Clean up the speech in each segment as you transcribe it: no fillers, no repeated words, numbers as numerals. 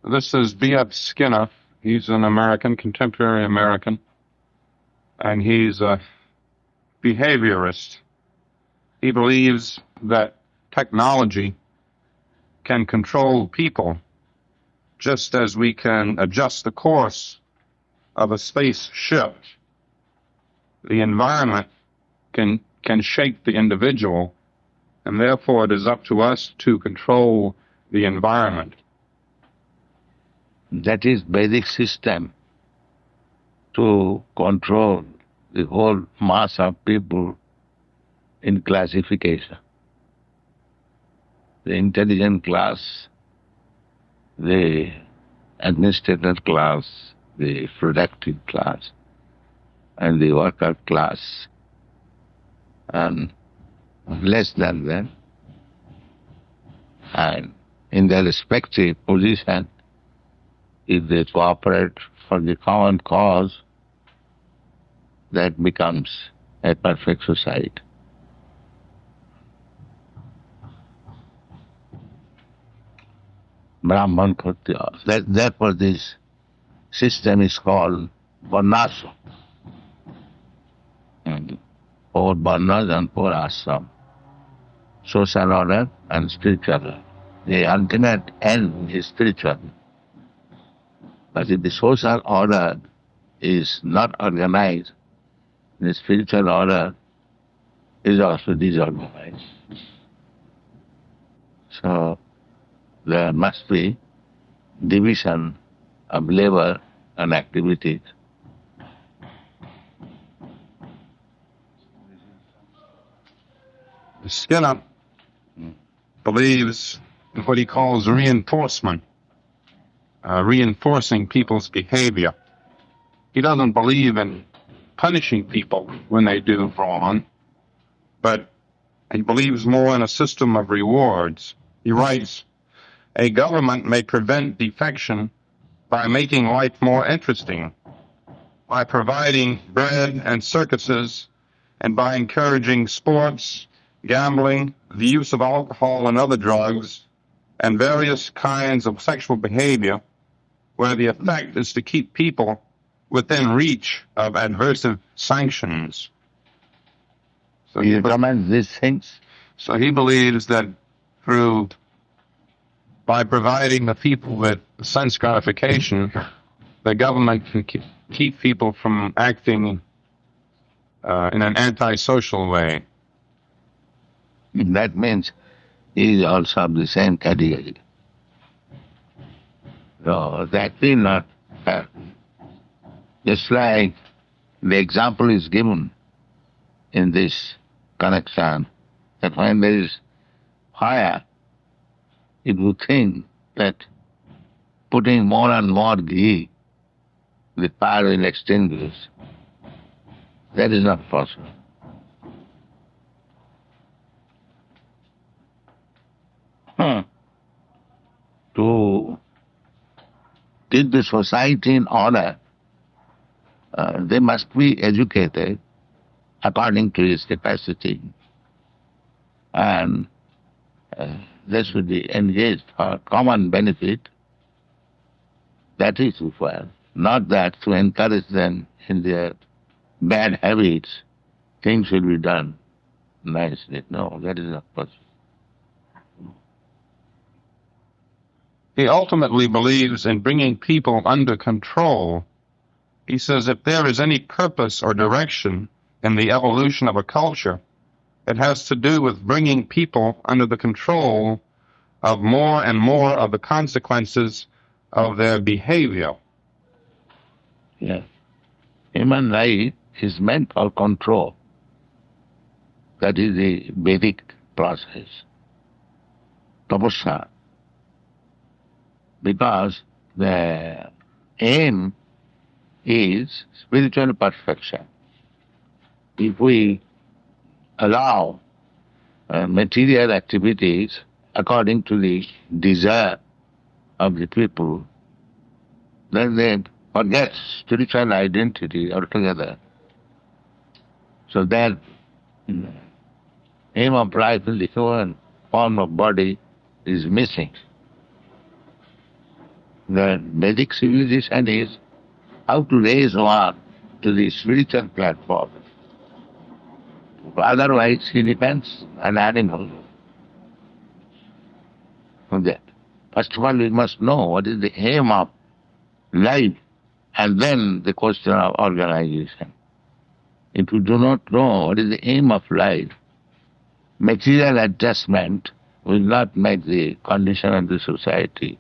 This is B.F. Skinner. He's an American, contemporary American, and he's a behaviorist. He believes that technology can control people just as we can adjust the course of a spaceship. The environment can shape the individual, and therefore it is up to us to control the environment. That is basic system to control the whole mass of people in classification. The intelligent class, the administrator class, the productive class, and the worker class, and less than them. And in their respective position, if they cooperate for the common cause, that becomes a perfect society. Brahman Kshatriya. Therefore this system is called Varnashram. Four Varnas and four Ashram. Social order and spiritual order. The ultimate end is spiritual. But if the social order is not organized, the spiritual order is also disorganized. So there must be division of labor and activities. Skinner believes in what he calls reinforcement, reinforcing people's behavior. He doesn't believe in punishing people when they do wrong, but he believes more in a system of rewards. He writes, "A government may prevent defection by making life more interesting, by providing bread and circuses, and by encouraging sports, gambling, the use of alcohol and other drugs, and various kinds of sexual behavior, where the effect is to keep people within reach of adversive sanctions." So he recommends these things. So he believes that by providing the people with sense gratification, the government can keep people from acting in an antisocial way. That means he is also of the same category. So that will not happen. Just like the example is given in this connection, that when there is fire, it would think that putting more and more ghee, the fire will extinguish. That is not possible. To keep the society in order, they must be educated according to his capacity, and they should be engaged for common benefit. That is required, not that to encourage them in their bad habits, things should be done nicely. No, that is not possible. He ultimately believes in bringing people under control. He says if there is any purpose or direction in the evolution of a culture, it has to do with bringing people under the control of more and more of the consequences of their behavior. Yes. Human life is meant for control. That is the Vedic process. Tapasya. Because the aim is spiritual perfection. If we allow material activities according to the desire of the people, then they forget spiritual identity altogether. So their aim of life in the human form of body is missing. The Vedic civilization is how to raise one to the spiritual platform. Otherwise, he depends an animal on that. First of all, we must know what is the aim of life, and then the question of organization. If you do not know what is the aim of life, material adjustment will not make the condition of the society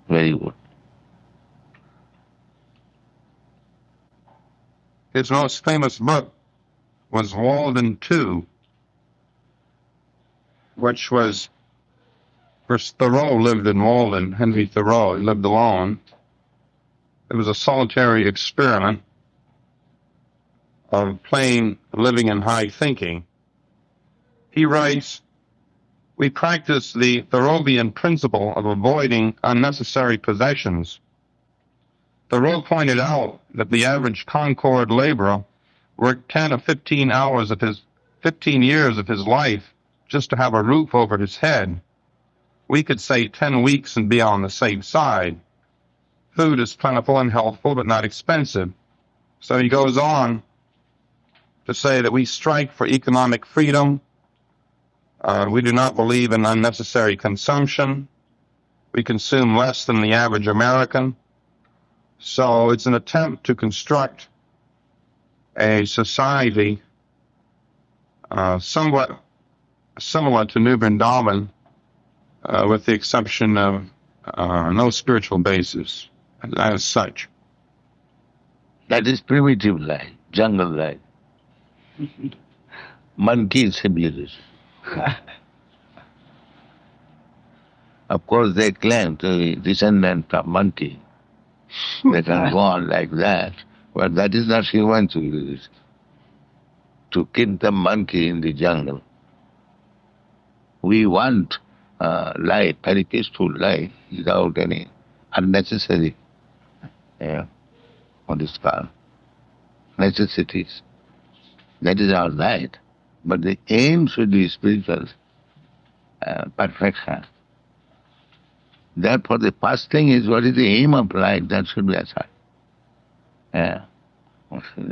very good. His most famous book was Walden Two, which was, first Thoreau lived in Walden, Henry Thoreau, he lived alone. It was a solitary experiment of plain living and high thinking. He writes, "We practice the Thoreauvian principle of avoiding unnecessary possessions. Thoreau pointed out that the average Concord laborer worked 10 or 15 years of his life just to have a roof over his head. We could say 10 weeks and be on the safe side. Food is plentiful and healthful, but not expensive." So he goes on to say that we strike for economic freedom. We do not believe in unnecessary consumption. We consume less than the average American. So it's an attempt to construct a society somewhat similar to New Vrindavan, with the exception of no spiritual basis as such. That is primitive life, jungle life. Monkey civilization. Of course, they claim to be descendant of monkey. They can go on like that, but that is not human civilization. To keep the monkey in the jungle. We want life, very peaceful life, without any unnecessary, what is called, necessities. That is all right. But the aim should be spiritual perfection. Therefore, the first thing is what is the aim of life, that should be aside.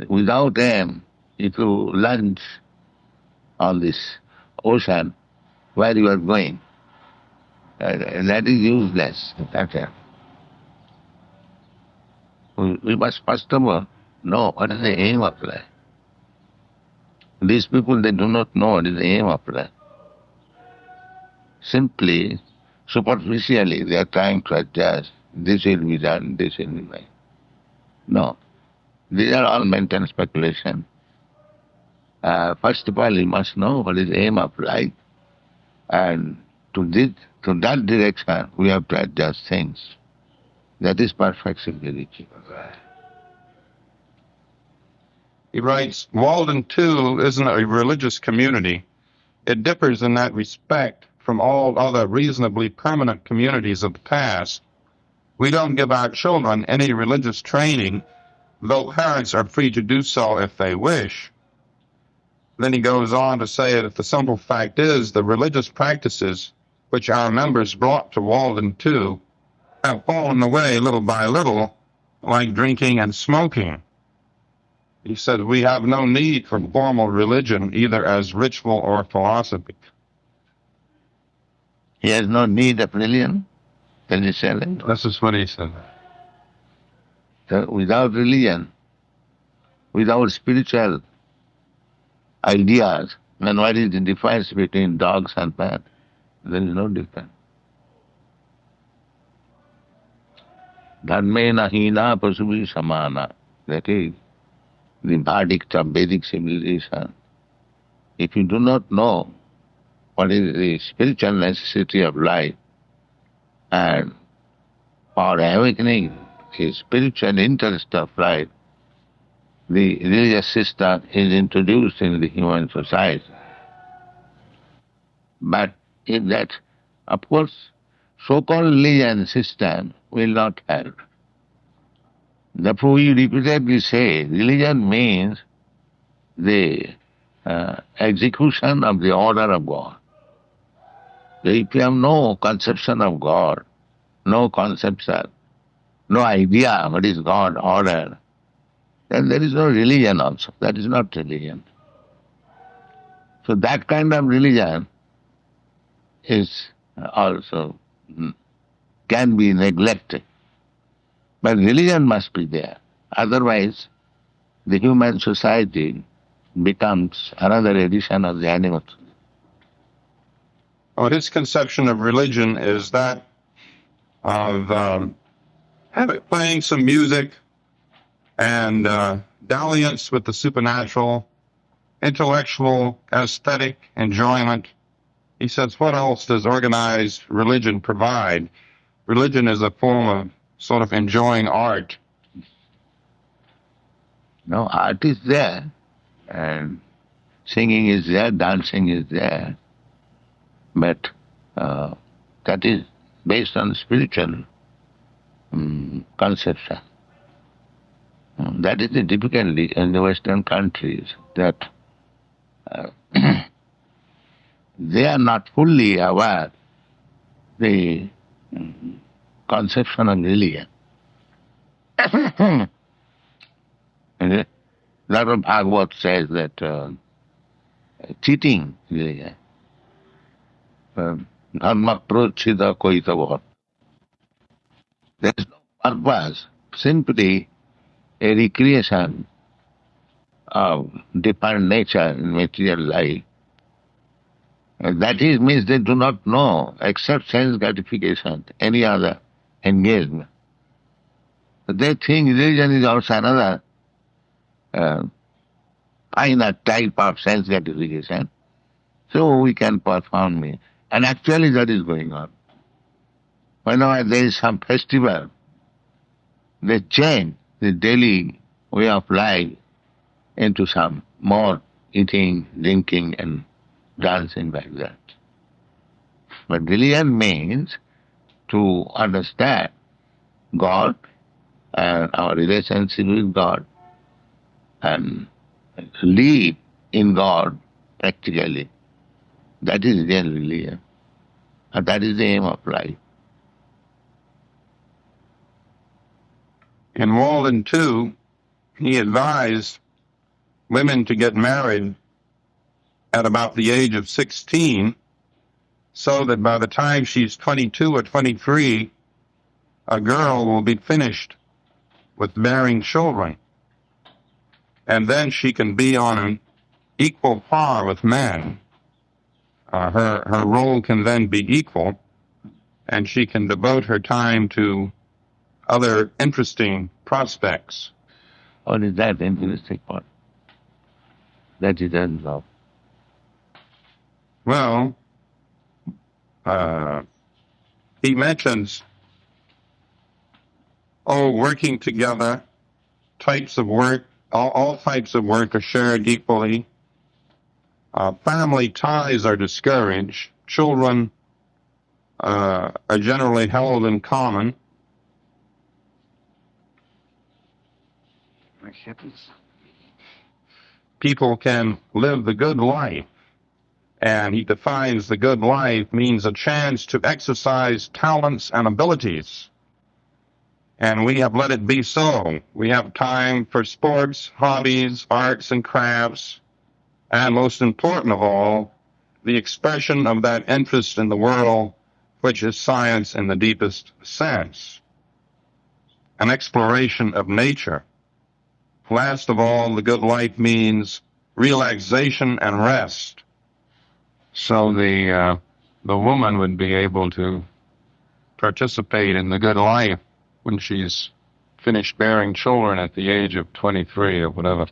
Without aim, if you lunge on this ocean where you are going, that is useless. We must first of all know what is the aim of life. These people, they do not know what is the aim of life. Simply, superficially, they are trying to adjust. This will be done, this will be done. No. These are all mental speculation. First of all, you must know what is the aim of life. And to that direction, we have to adjust things. That is perfect civilization. He writes, Walden Two isn't a religious community. It differs in that respect from all other reasonably permanent communities of the past. We don't give our children any religious training, though parents are free to do so if they wish. Then he goes on to say that the simple fact is the religious practices which our members brought to Walden Two have fallen away little by little, like drinking and smoking. He said, we have no need for formal religion, either as ritual or philosophy. He has no need of religion? Can you say that? This is what he said. So without religion, without spiritual ideas, then what is the difference between dogs and men? There is no difference. Dharmena hina pasubhi samana. That is the verdict of Vedic civilization. If you do not know what is the spiritual necessity of life, and for awakening the spiritual interest of life, the religious system is introduced in the human society. But in that, of course, so-called religion system will not help. Therefore, we repeatedly say religion means the execution of the order of God. So if you have no conception of God, no conception no idea what is God, order, then there is no religion also. That is not religion. So that kind of religion is also can be neglected. But religion must be there. Otherwise, the human society becomes another edition of the animals. Well, his conception of religion is that of playing some music and dalliance with the supernatural, intellectual, aesthetic enjoyment. He says, what else does organized religion provide? Religion is a form of sort of enjoying art. No, art is there, and singing is there, dancing is there, but that is based on spiritual conception. That is the difficulty in the Western countries, that they are not fully aware the conception of religion. Lord Bhagavad says that cheating religion, dharma prochida koitava. There is no purpose, simply a recreation of different nature in material life. And that is means they do not know, except sense gratification, any other engagement. They think religion is also another finer type of sense gratification, so we can perform it. And actually that is going on. Whenever there is some festival, they change the daily way of life into some more eating, drinking, and dancing like that. But religion means to understand God and our relationship with God and live in God practically. That is real religion. And that is the aim of life. In Walden Two, he advised women to get married at about the age of 16, so that by the time she's 22 or 23, a girl will be finished with bearing children. And then she can be on an equal par with men. Her role can then be equal, and she can devote her time to other interesting prospects. What is that interesting part? That is love. Well, he mentions, working together, types of work, all types of work are shared equally. Family ties are discouraged. Children are generally held in common. People can live the good life. And he defines the good life means a chance to exercise talents and abilities. And we have let it be so. We have time for sports, hobbies, arts and crafts, and most important of all, the expression of that interest in the world, which is science in the deepest sense. An exploration of nature. Last of all, the good life means relaxation and rest. So the woman would be able to participate in the good life when she's finished bearing children at the age of 23 or whatever.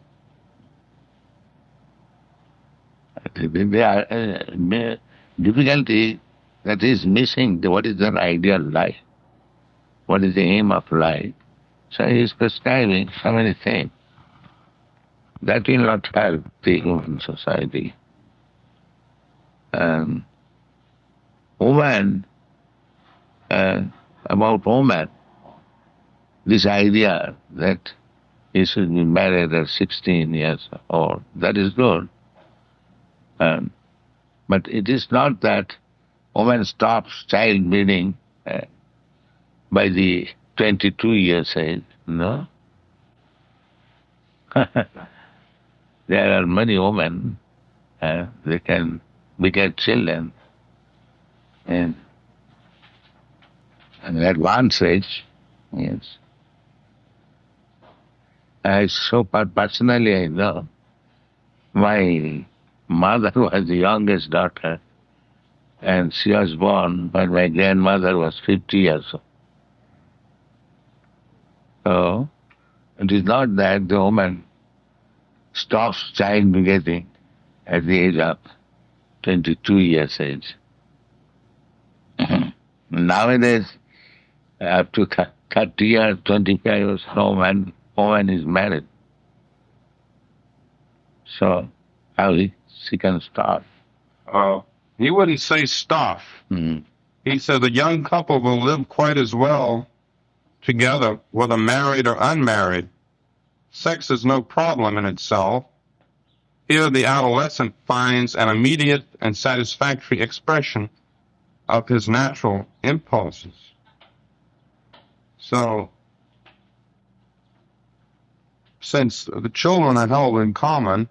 The difficulty that is missing, what is the ideal life? What is the aim of life? So he is prescribing so many things. That will not help the human society. Woman, about woman, this idea that he should be married at 16 years old, that is good. But it is not that woman stops childbearing by the 22 years age, no? There are many women, they can beget children in an advanced age, yes. Personally I know, my mother was the youngest daughter, and she was born when my grandmother was 50 years old. So, it is not that the woman stops child begetting at the age of 22 years age. Nowadays, up to 30 years, 25 years, no woman is married. So, how she can start? He wouldn't say stop. Mm. He said a young couple will live quite as well together, whether married or unmarried. Sex is no problem in itself. Here the adolescent finds an immediate and satisfactory expression of his natural impulses. So, since the children are held in common,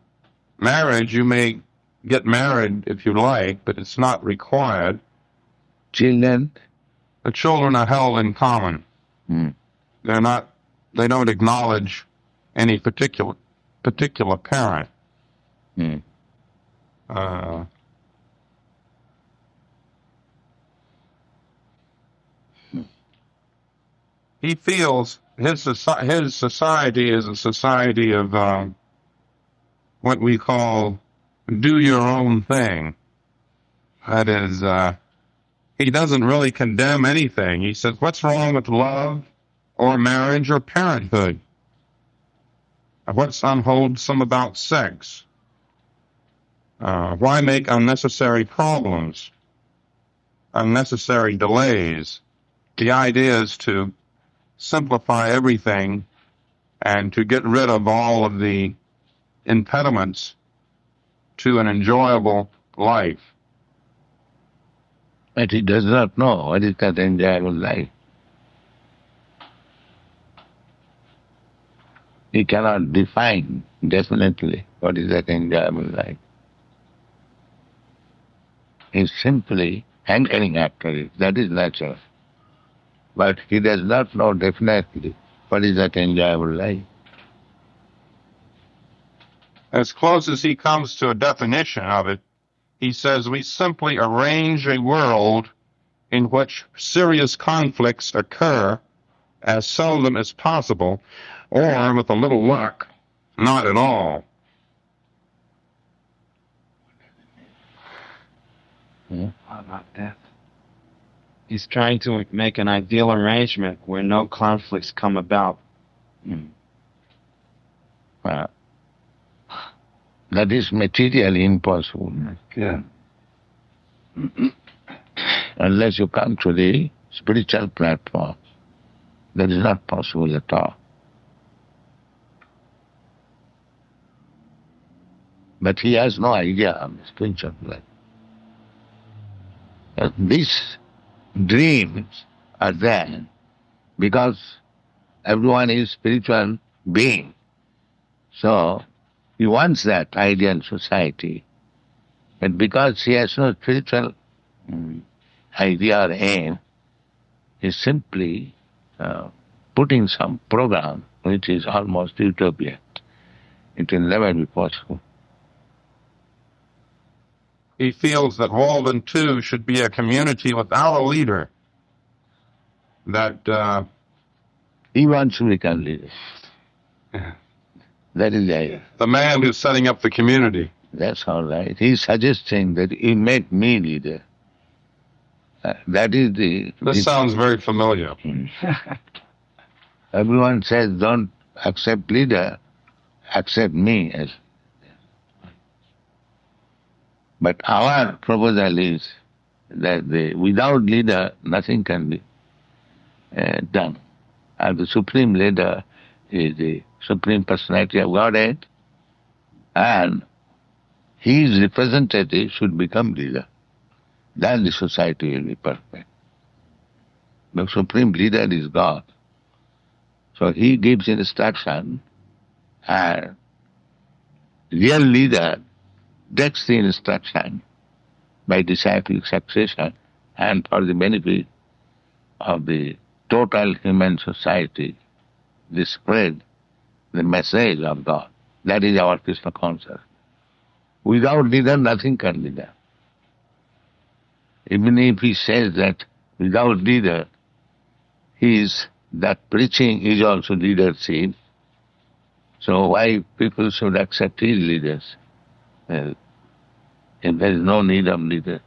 marriage, you may get married if you like, but it's not required. Children? The children are held in common. Mm. They don't acknowledge any particular parent. Mm. He feels his society is a society of what we call do your own thing. That is, he doesn't really condemn anything. He says, what's wrong with love or marriage or parenthood? What's unwholesome about sex? Why make unnecessary problems, unnecessary delays? The idea is to simplify everything and to get rid of all of the impediments to an enjoyable life. But he does not know what is that enjoyable life. He cannot define definitely what is that enjoyable life. He's simply hankering after it. That is natural. But he does not know definitely what is that enjoyable life. As close as he comes to a definition of it, he says we simply arrange a world in which serious conflicts occur as seldom as possible, or with a little luck, not at all. How about that? He's trying to make an ideal arrangement where no conflicts come about. Well, that is materially impossible. Yeah. Unless you come to the spiritual platform, that is not possible at all. But he has no idea of the spiritual life. These dreams are there because everyone is spiritual being. So he wants that ideal society. But because he has no spiritual idea or aim, he's simply putting some program which is almost utopia. It will never be possible. He feels that Walden Two should be a community without a leader. That He wants to become leader. That is the idea. the man who's setting up the community. That's all right. He's suggesting that he make me leader. That is the... This sounds very familiar. Everyone says, don't accept leader, accept me as... But our proposal is that without leader, nothing can be done. And the supreme leader is the supreme personality of Godhead, and his representative should become leader. Then the society will be perfect. The supreme leader is God. So he gives instruction, and real leader takes the instruction by disciplic succession and for the benefit of the total human society, they spread the message of God. That is our Krishna consciousness. Without leader, nothing can be done. Even if he says that without leader, that preaching is also leadership. So why people should accept his leaders? If there is no need of leader.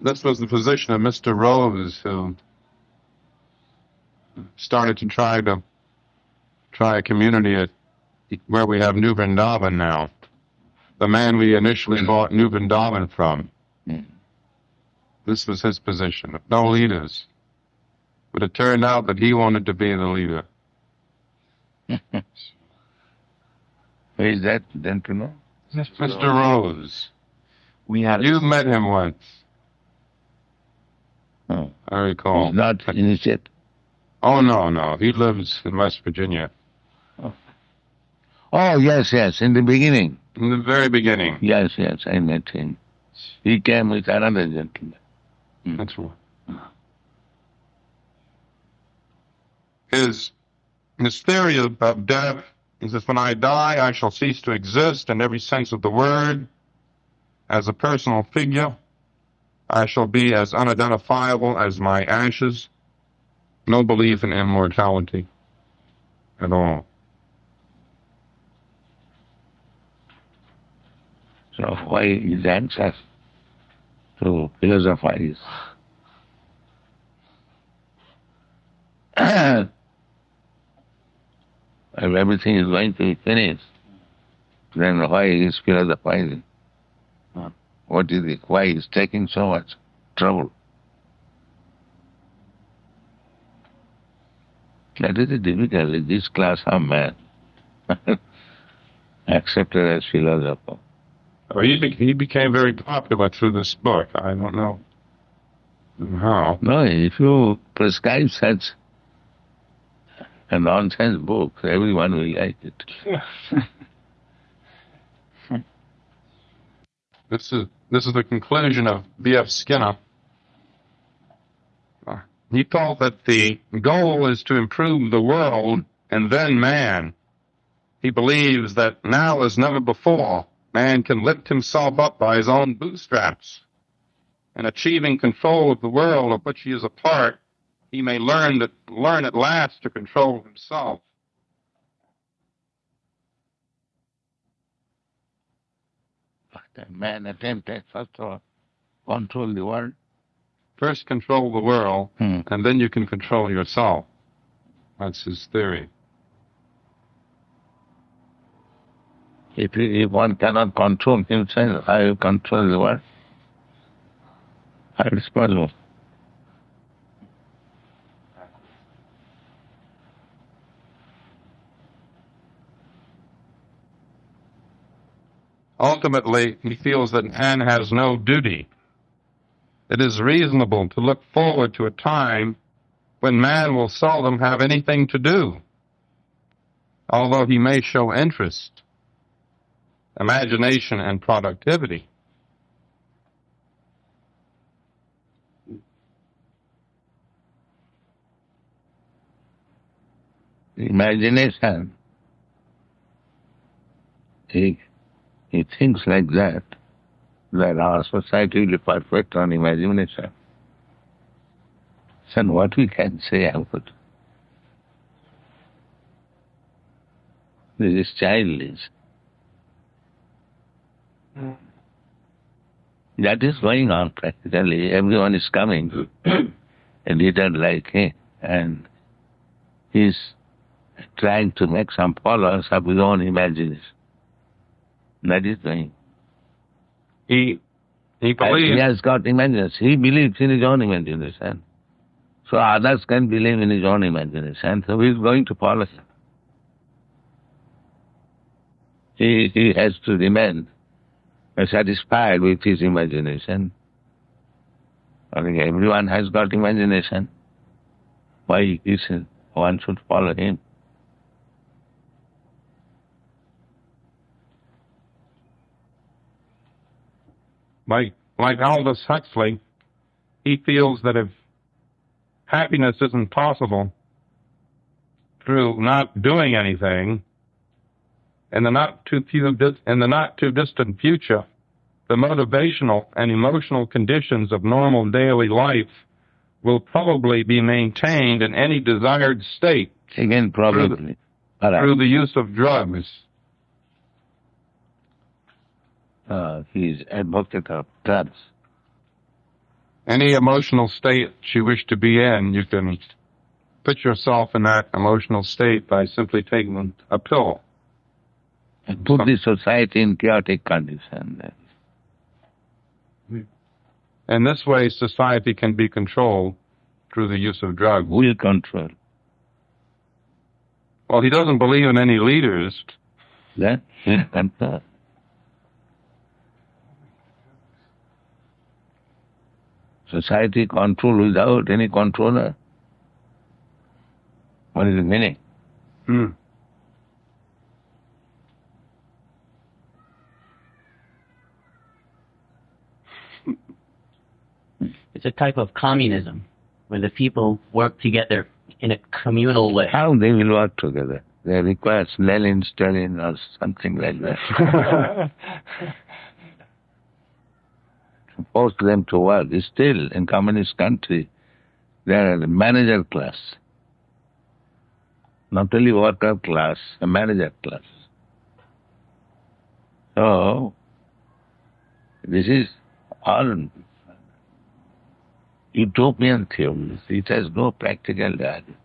This was the position of Mr. Rose, who started to try a community at where we have New Vrindavan now. The man we initially bought New Vrindavan from. This was his position. No leaders. But it turned out that he wanted to be the leader. Who is that? Then to know? Mr. Rose. You met him once. Oh. I recall. He's not initiate. Oh, no. He lives in West Virginia. Oh, yes, in the beginning. In the very beginning. Yes, I met him. He came with another gentleman. That's right. His theory of death is that when I die, I shall cease to exist in every sense of the word. As a personal figure, I shall be as unidentifiable as my ashes. No belief in immortality at all. So why is anxious to philosophize? If everything is going to be finished, then why is philosophizing? What is it? Why is taking so much trouble? That is the difficulty. This class of man accepted as philosopher. Well, he became very popular through this book. I don't know how. No, if you prescribe such a nonsense book, everyone will like it. This is the conclusion of B.F. Skinner. He thought that the goal is to improve the world and then man. He believes that now as never before, man can lift himself up by his own bootstraps. And achieving control of the world of which he is a part, he may learn at last to control himself. But man attempted first to control the world. First control the world, and then you can control yourself. That's his theory. If one cannot control himself, how you control the world? How it is possible? Ultimately, he feels that man has no duty. It is reasonable to look forward to a time when man will seldom have anything to do, although he may show interest, imagination, and productivity. Imagination. He thinks like that our society will be perfect on imagination. Then what we can say about this is childish. That is going on practically. Everyone is coming, a leader like him, and he's trying to make some followers of his own imagination. That is going. He believes he has got imagination. He believes in his own imagination. So others can believe in his own imagination. So he is going to follow him. He has to remain satisfied with his imagination. I think everyone has got imagination. why one should follow him. Like Aldous Huxley, he feels that if happiness isn't possible through not doing anything, in the not too distant future, the motivational and emotional conditions of normal daily life will probably be maintained in any desired state. Again, probably. Through the use of drugs. He is advocate of drugs. Any emotional state you wish to be in, you can put yourself in that emotional state by simply taking a pill. And put the society in chaotic condition. And this way, society can be controlled through the use of drugs. Will control. Well, he doesn't believe in any leaders. That will control. Society control without any controller. What is the meaning? It's a type of communism where the people work together in a communal way. How they will work together? They require Stalin or something like that. Force them to work. Still, in communist country, they are a manager class. Not only worker class, a manager class. So, this is all utopian theories. It has no practical value.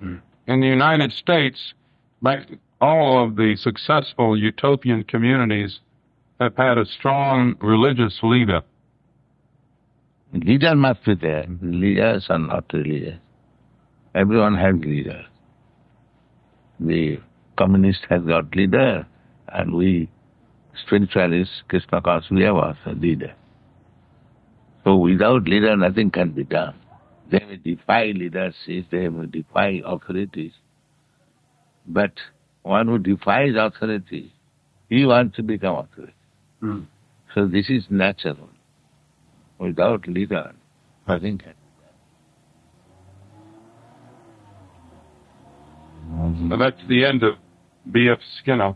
In the United States, like all of the successful utopian communities have had a strong religious leader. Leader must be there. Leaders are not religious. Everyone has leaders. The communist has got leader, and we spiritualists, Krishna consciousness, we have also leader. So without leader, nothing can be done. They may defy leadership, they may defy authorities. But one who defies authority, he wants to become authority. So this is natural. Without leader, nothing can be done. So that's the end of B.F. Skinner.